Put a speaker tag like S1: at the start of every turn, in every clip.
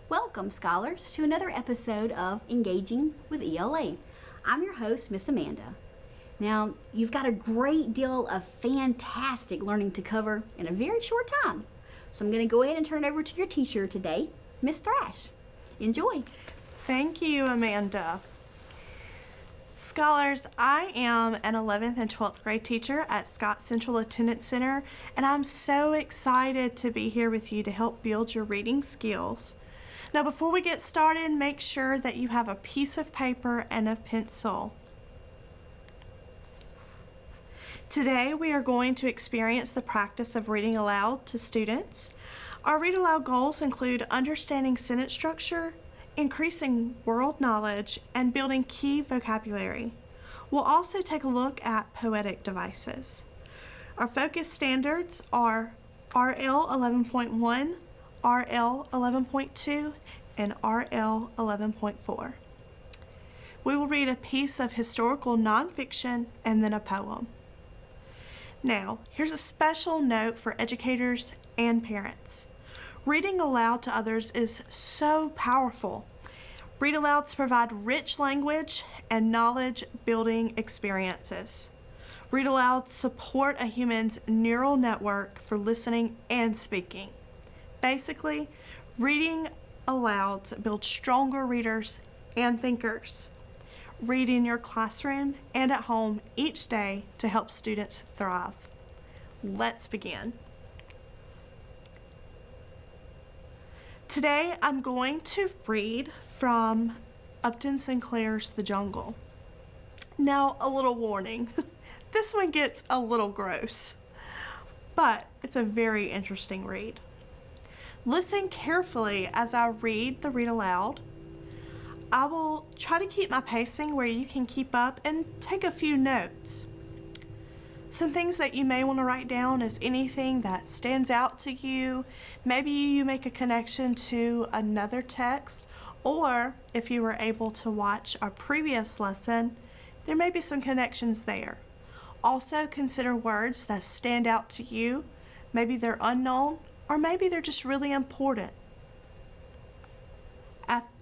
S1: Welcome, scholars, to another episode of Engaging with ELA. I'm your host, Miss Amanda. Now, you've got a great deal of fantastic learning to cover in a very short time. So I'm going to go ahead and turn it over to your teacher today, Miss Thrash. Enjoy.
S2: Thank you, Amanda. Scholars, I am an 11th and 12th grade teacher at Scott Central Attendance Center, and I'm so excited to be here with you to help build your reading skills. Now, before we get started, make sure that you have a piece of paper and a pencil. Today, we are going to experience the practice of reading aloud to students. Our Read-Aloud goals include understanding sentence structure, increasing world knowledge, and building key vocabulary. We'll also take a look at poetic devices. Our focus standards are RL.11.1, RL.11.2, and RL.11.4. We will read a piece of historical nonfiction and then a poem. Now, here's a special note for educators and parents. Reading aloud to others is so powerful. Read-alouds provide rich language and knowledge-building experiences. Read-alouds support a human's neural network for listening and speaking. Basically, reading alouds build stronger readers and thinkers. Read in your classroom and at home each day to help students thrive. Let's begin. Today, I'm going to read from Upton Sinclair's The Jungle. Now, a little warning. This one gets a little gross, but it's a very interesting read. Listen carefully as I read the read aloud. I will try to keep my pacing where you can keep up and take a few notes. Some things that you may want to write down is anything that stands out to you. Maybe you make a connection to another text, or if you were able to watch our previous lesson, there may be some connections there. Also consider words that stand out to you. Maybe they're unknown, or maybe they're just really important.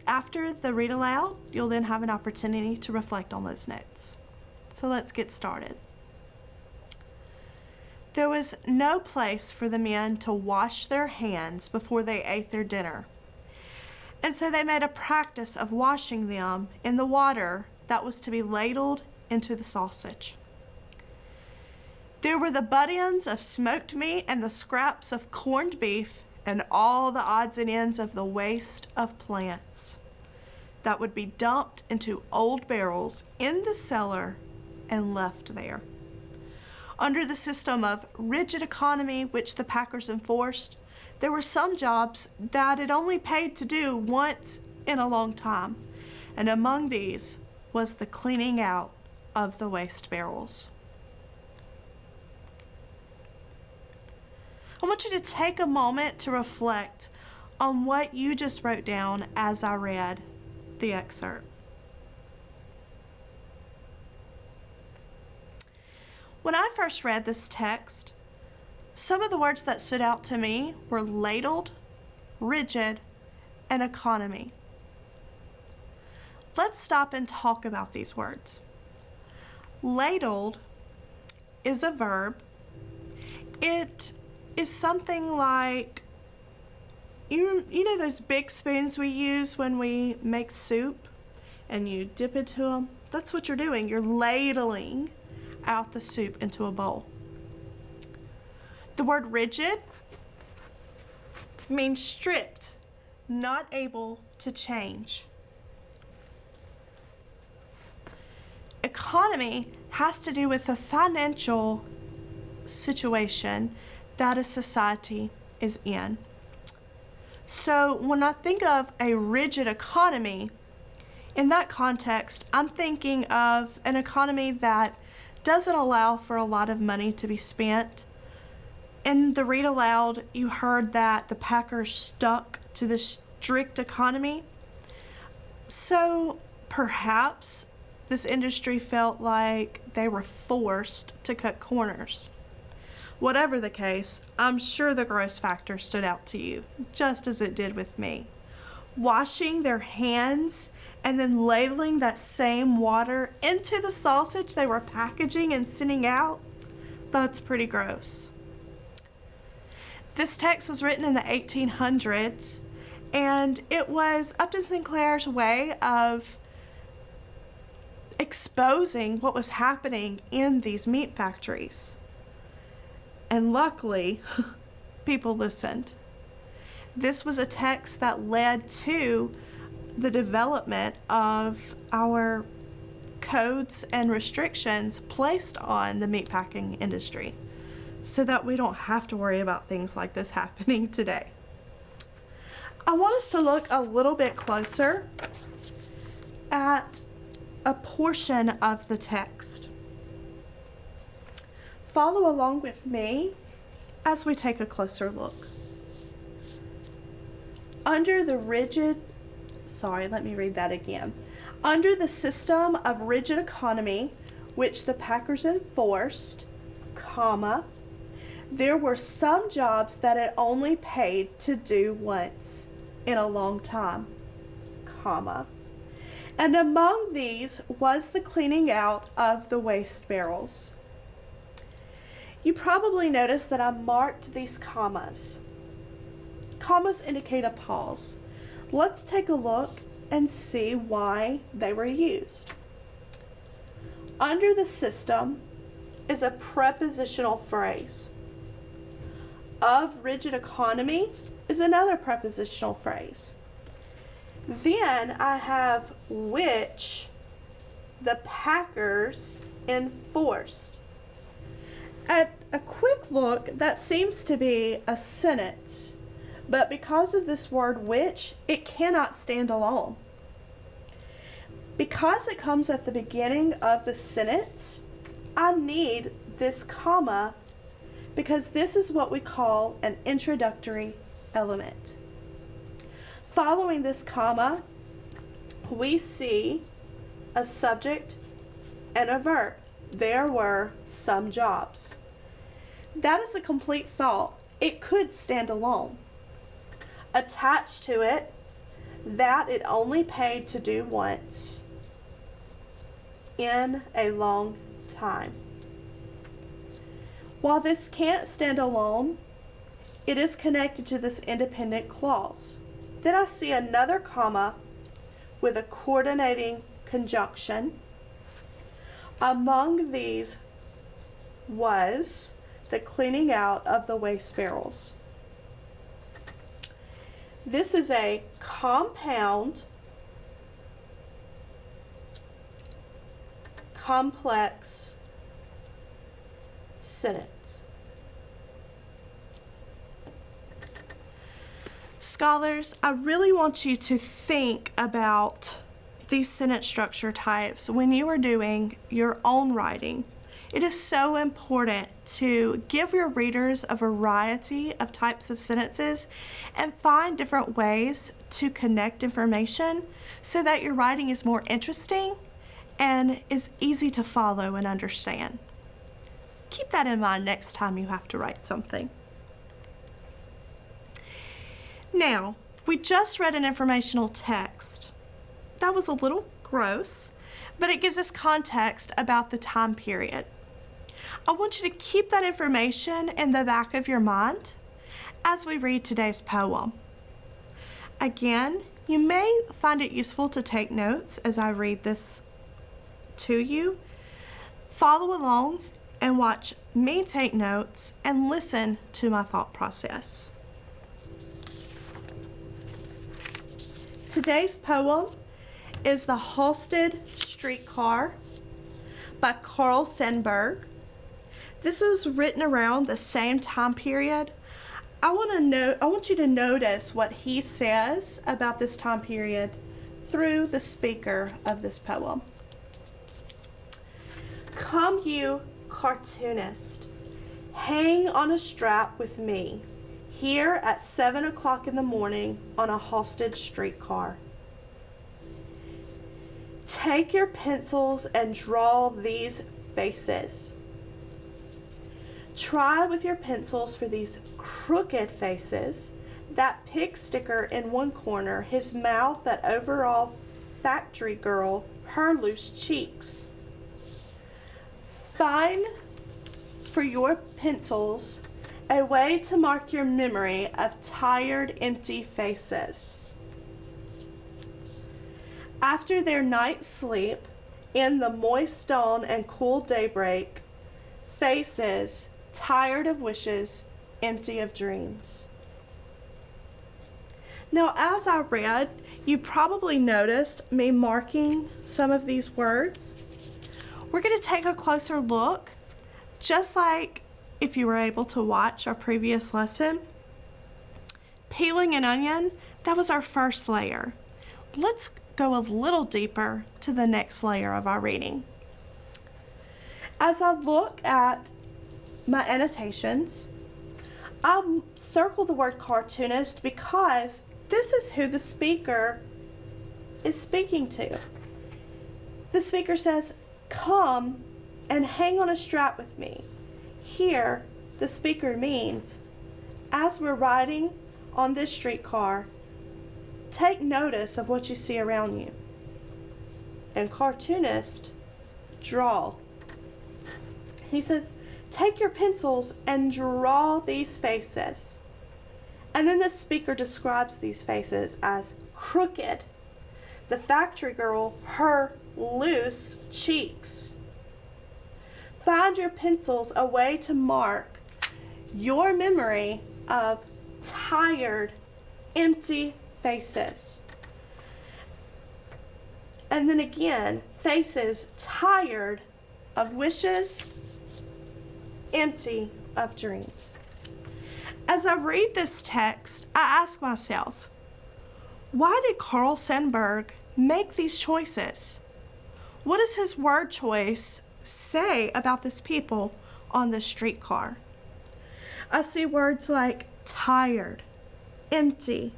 S2: After the read aloud, you'll then have an opportunity to reflect on those notes. So let's get started. There was no place for the men to wash their hands before they ate their dinner. And so they made a practice of washing them in the water that was to be ladled into the sausage. There were the butt-ends of smoked meat and the scraps of corned beef and all the odds and ends of the waste of plants that would be dumped into old barrels in the cellar and left there. Under the system of rigid economy which the packers enforced, there were some jobs that it only paid to do once in a long time, and among these was the cleaning out of the waste barrels. I want you to take a moment to reflect on what you just wrote down as I read the excerpt. When I first read this text, some of the words that stood out to me were ladled, rigid, and economy. Let's stop and talk about these words. Ladled is a verb. It is something like, you know those big spoons we use when we make soup and you dip into them? That's what you're doing. You're ladling out the soup into a bowl. The word rigid means strict, not able to change. Economy has to do with the financial situation that a society is in. So when I think of a rigid economy, in that context, I'm thinking of an economy that doesn't allow for a lot of money to be spent. In the read aloud, you heard that the packers stuck to the strict economy. So perhaps this industry felt like they were forced to cut corners. Whatever the case, I'm sure the gross factor stood out to you, just as it did with me. washing their hands and then ladling that same water into the sausage they were packaging and sending out. That's pretty gross. This text was written in the 1800s, and it was Upton Sinclair's way of exposing what was happening in these meat factories. And luckily, people listened. This was a text that led to the development of our codes and restrictions placed on the meatpacking industry so that we don't have to worry about things like this happening today. I want us to look a little bit closer at a portion of the text. Follow along with me as we take a closer look. Under the system of rigid economy which the packers enforced, comma, there were some jobs that it only paid to do once in a long time, comma, and among these was the cleaning out of the waste barrels. You probably noticed that I marked these commas. Commas indicate a pause. Let's take a look and see why they were used. Under the system is a prepositional phrase. Of rigid economy is another prepositional phrase. Then I have which the packers enforced. At a quick look, that seems to be a sentence, but because of this word which, it cannot stand alone. Because it comes at the beginning of the sentence, I need this comma because this is what we call an introductory element. Following this comma, we see a subject and a verb. There were some jobs. That is a complete thought. It could stand alone. Attached to it, that it only paid to do once in a long time. While this can't stand alone, it is connected to this independent clause. Then I see another comma with a coordinating conjunction. Among these was the cleaning out of the waste barrels. This is a compound, complex sentence. Scholars, I really want you to think about these sentence structure types when you are doing your own writing. It is so important to give your readers a variety of types of sentences and find different ways to connect information so that your writing is more interesting and is easy to follow and understand. Keep that in mind next time you have to write something. Now, we just read an informational text. That was a little gross, but it gives us context about the time period. I want you to keep that information in the back of your mind as we read today's poem. Again, you may find it useful to take notes as I read this to you. Follow along and watch me take notes and listen to my thought process. Today's poem is The Halsted Streetcar by Carl Senberg. This is written around the same time period. I want you to notice what he says about this time period through the speaker of this poem. Come you cartoonist, hang on a strap with me here at 7 o'clock in the morning on a halsted streetcar. Take your pencils and draw these faces. Try with your pencils for these crooked faces, that pig sticker in one corner, his mouth, that overall factory girl, her loose cheeks. Find for your pencils a way to mark your memory of tired, empty faces. After their night's sleep, in the moist dawn and cool daybreak, faces tired of wishes, empty of dreams. Now, as I read, you probably noticed me marking some of these words. We're going to take a closer look, just like if you were able to watch our previous lesson. Peeling an onion, that was our first layer. Let's go a little deeper to the next layer of our reading. As I look at my annotations, I'll circle the word cartoonist because this is who the speaker is speaking to. The speaker says, "Come and hang on a strap with me." Here, the speaker means, as we're riding on this streetcar, take notice of what you see around you. And cartoonist, draw. He says, take your pencils and draw these faces. And then the speaker describes these faces as crooked. The factory girl, her loose cheeks. Find your pencils a way to mark your memory of tired, empty faces. And then again, faces tired of wishes, empty of dreams. As I read this text, I ask myself, why did Carl Senberg make these choices? What does his word choice say about this people on the streetcar? I see words like tired, empty,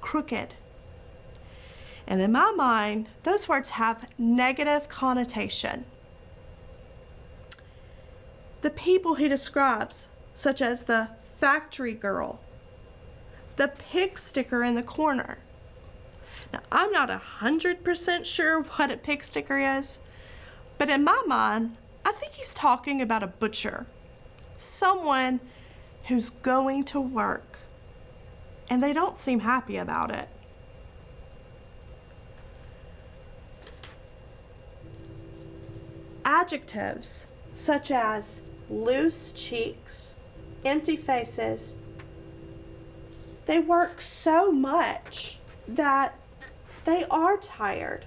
S2: crooked. And in my mind, those words have negative connotation. The people he describes, such as the factory girl, the pig sticker in the corner. Now, I'm not 100% sure what a pig sticker is, but in my mind, I think he's talking about a butcher, someone who's going to work, and they don't seem happy about it. Adjectives such as loose cheeks, empty faces, they work so much that they are tired.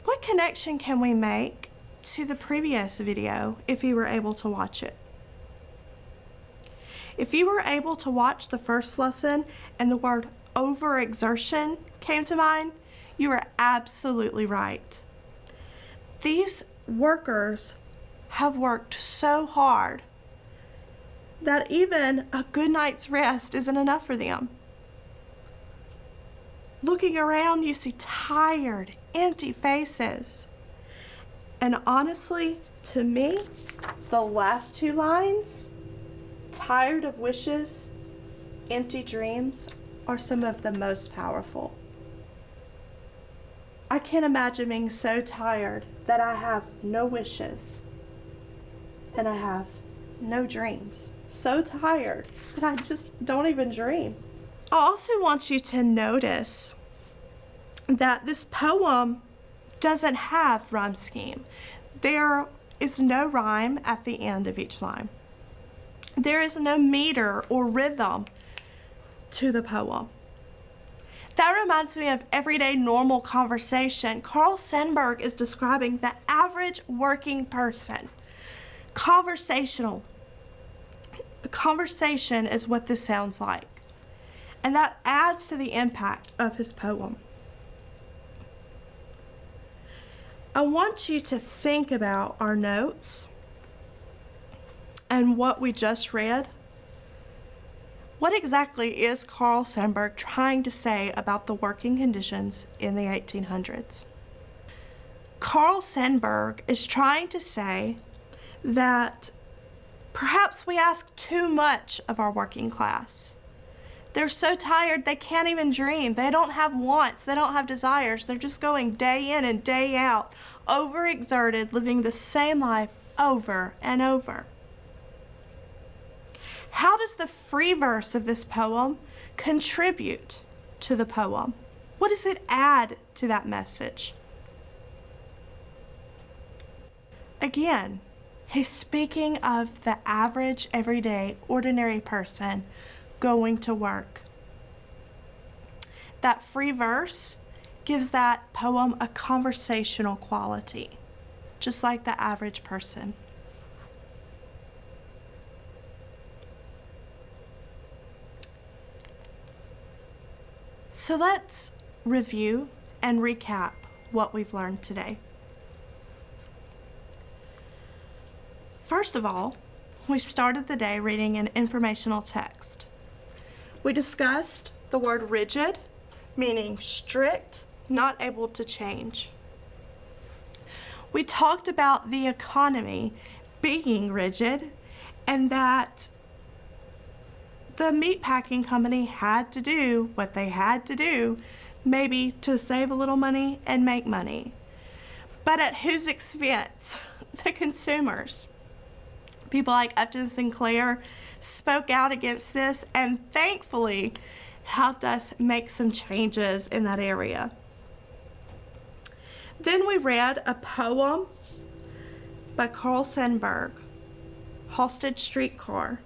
S2: What connection can we make to the previous video if you were able to watch it? If you were able to watch the first lesson and the word overexertion came to mind, you are absolutely right. These workers have worked so hard that even a good night's rest isn't enough for them. Looking around, you see tired, empty faces. And honestly, to me, the last two lines, tired of wishes, empty dreams, are some of the most powerful. I can't imagine being so tired that I have no wishes and I have no dreams. So tired that I just don't even dream. I also want you to notice that this poem doesn't have rhyme scheme. There is no rhyme at the end of each line. There is no meter or rhythm to the poem. That reminds me of everyday normal conversation. Carl Senberg is describing the average working person. Conversation is what this sounds like. And that adds to the impact of his poem. I want you to think about our notes and what we just read. What exactly is Carl Senberg trying to say about the working conditions in the 1800s? Carl Senberg is trying to say that Perhaps we ask too much of our working class. They're so tired they can't even dream. They don't have wants. They don't have desires. They're just going day in and day out, overexerted, living the same life over and over. How does the free verse of this poem contribute to the poem? What does it add to that message? Again, he's speaking of the average, everyday, ordinary person going to work. That free verse gives that poem a conversational quality, just like the average person. So let's review and recap what we've learned today. First of all, we started the day reading an informational text. We discussed the word rigid, meaning strict, not able to change. We talked about the economy being rigid and that the meatpacking company had to do what they had to do, maybe to save a little money and make money. But at whose expense? The consumers. People like Upton and Sinclair spoke out against this and thankfully helped us make some changes in that area. Then we read a poem by Senberg, Hostage Streetcar,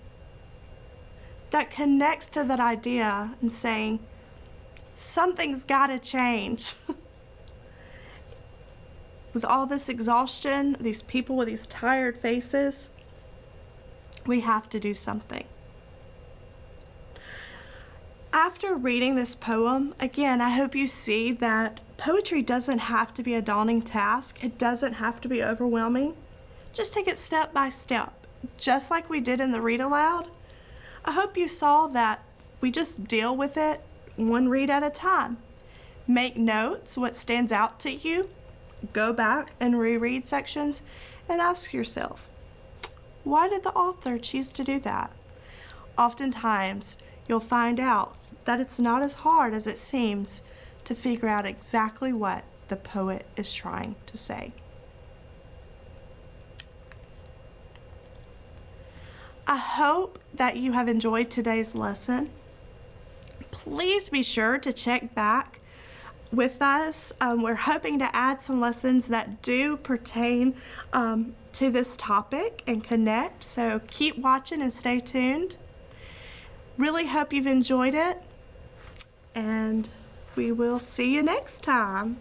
S2: that connects to that idea and saying, something's got to change. With all this exhaustion, these people with these tired faces, we have to do something. After reading this poem, again, I hope you see that poetry doesn't have to be a daunting task. It doesn't have to be overwhelming. Just take it step by step, just like we did in the read aloud. I hope you saw that we just deal with it one read at a time. Make notes, what stands out to you. Go back and reread sections and ask yourself, why did the author choose to do that? Oftentimes, you'll find out that it's not as hard as it seems to figure out exactly what the poet is trying to say. I hope that you have enjoyed today's lesson. Please be sure to check back with us. We're hoping to add some lessons that do pertain to this topic and connect, so keep watching and stay tuned. Really hope you've enjoyed it, and we will see you next time.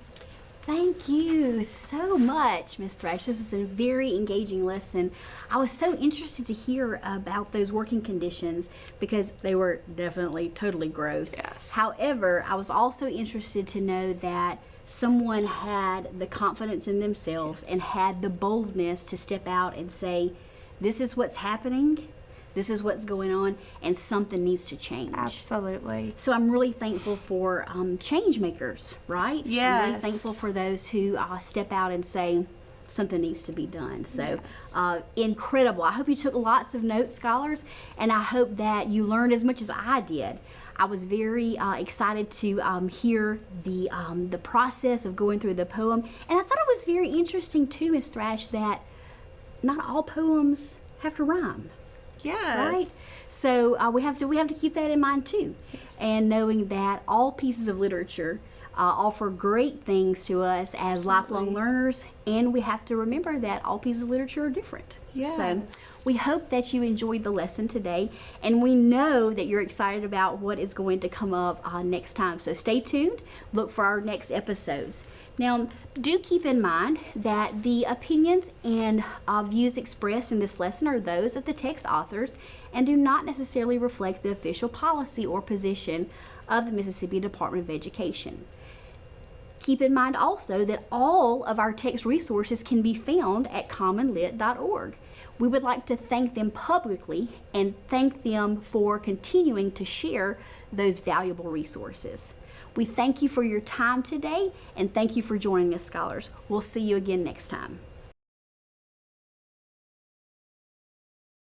S1: Thank you so much, Ms. Thresh. This was a very engaging lesson. I was so interested to hear about those working conditions because they were definitely totally gross.
S2: Yes.
S1: However, I was also interested to know that someone had the confidence in themselves and had the boldness to step out and say, this is what's happening, this is what's going on, and something needs to change.
S2: Absolutely.
S1: So I'm really thankful for change makers, right?
S2: Yes.
S1: I'm really thankful for those who step out and say something needs to be done. So incredible. I hope you took lots of notes, scholars, and I hope that you learned as much as I did. I was very excited to hear the process of going through the poem, and I thought it was very interesting too, Ms. Thrash, that not all poems have to rhyme.
S2: Yes.
S1: Right? So we have to keep that in mind too.
S2: Yes.
S1: And knowing that all pieces of literature offer great things to us as lifelong learners, and we have to remember that all pieces of literature are different.
S2: Yes.
S1: So we hope that you enjoyed the lesson today, and we know that you're excited about what is going to come up next time. So stay tuned. Look for our next episodes. Now, do keep in mind that the opinions and views expressed in this lesson are those of the text authors and do not necessarily reflect the official policy or position of the Mississippi Department of Education. Keep in mind also that all of our text resources can be found at commonlit.org. We would like to thank them publicly and thank them for continuing to share those valuable resources. We thank you for your time today, and thank you for joining us, scholars. We'll see you again next time.